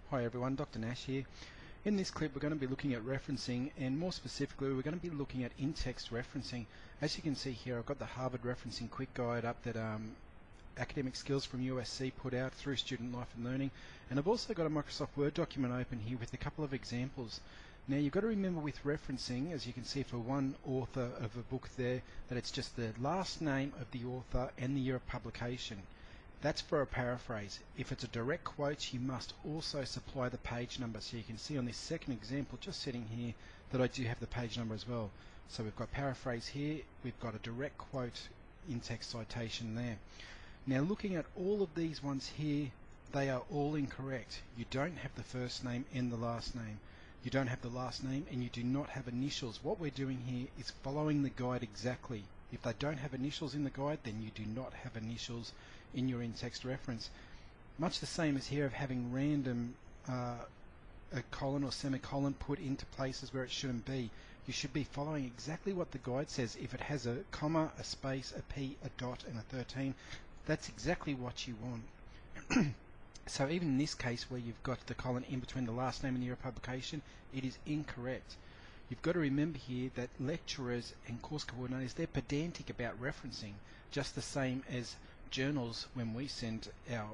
Hi everyone, Dr. Nash here. In this clip we're going to be looking at referencing, and more specifically we're going to be looking at in-text referencing. As you can see here, I've got the Harvard Referencing Quick Guide up that Academic Skills from USC put out through Student Life and Learning, and I've also got a Microsoft Word document open here with a couple of examples. Now you've got to remember with referencing, as you can see for one author of a book there, that it's just the last name of the author and the year of publication. That's for a paraphrase. If it's a direct quote, you must also supply the page number. So you can see on this second example, just sitting here, that I do have the page number as well. So we've got paraphrase here, we've got a direct quote in-text citation there. Now looking at all of these ones here, they are all incorrect. You don't have the first name and the last name. You don't have the last name, and you do not have initials. What we're doing here is following the guide exactly. If they don't have initials in the guide, then you do not have initials in your in-text reference. Much the same as here of having random a colon or semicolon put into places where it shouldn't be. You should be following exactly what the guide says. If it has a comma, a space, a p, a dot, and a 13, that's exactly what you want. So even in this case where you've got the colon in between the last name and the year of publication, it is incorrect. You've got to remember here that lecturers and course coordinators, they're pedantic about referencing, just the same as journals, when we send our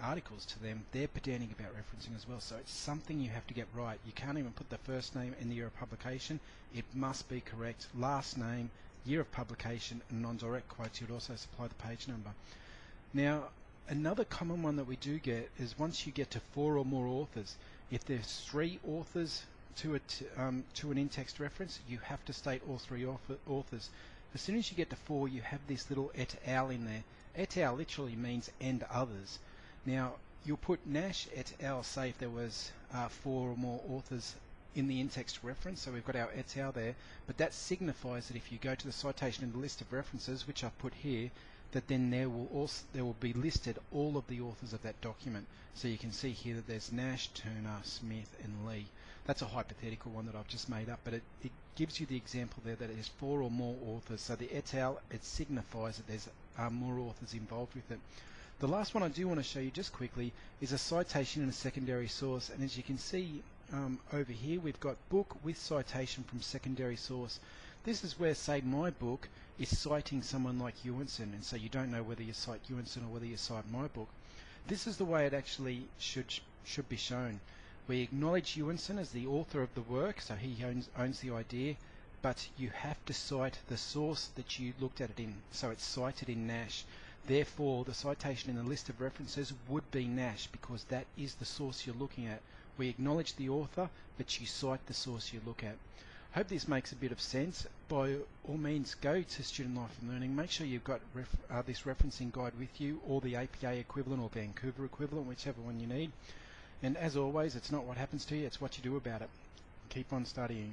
articles to them, they're pedantic about referencing as well. So it's something you have to get right. You can't even put the first name and the year of publication. It must be correct. Last name, year of publication, and non-direct quotes, you'd also supply the page number. Now, another common one that we do get is once you get to 4 or more authors, if there's 3 authors to an in-text reference, you have to state all 3 authors. As soon as you get to 4, you have this little et al in there. Et al literally means and others. Now you'll put Nash et al, say if there was 4 or more authors in the in-text reference, so we've got our et al there, but that signifies that if you go to the citation in the list of references, which I've put here, that then there will be listed all of the authors of that document. So you can see here that there's Nash, Turner, Smith, and Lee. That's a hypothetical one that I've just made up, but it gives you the example there that it is 4 or more authors. So the et al, it signifies that there's more authors involved with it. The last one I do want to show you just quickly is a citation in a secondary source, and as you can see over here, we've got book with citation from secondary source. This is where, say, my book is citing someone like Ewenson, and so you don't know whether you cite Ewenson or whether you cite my book. This is the way it actually should be shown. We acknowledge Ewenson as the author of the work, so he owns the idea, but you have to cite the source that you looked at it in. So it's cited in Nash. Therefore, the citation in the list of references would be Nash, because that is the source you're looking at. We acknowledge the author, but you cite the source you look at. Hope this makes a bit of sense. By all means, go to Student Life and Learning. Make sure you've got this referencing guide with you, or the APA equivalent or Vancouver equivalent, whichever one you need. And as always, it's not what happens to you, it's what you do about it. Keep on studying.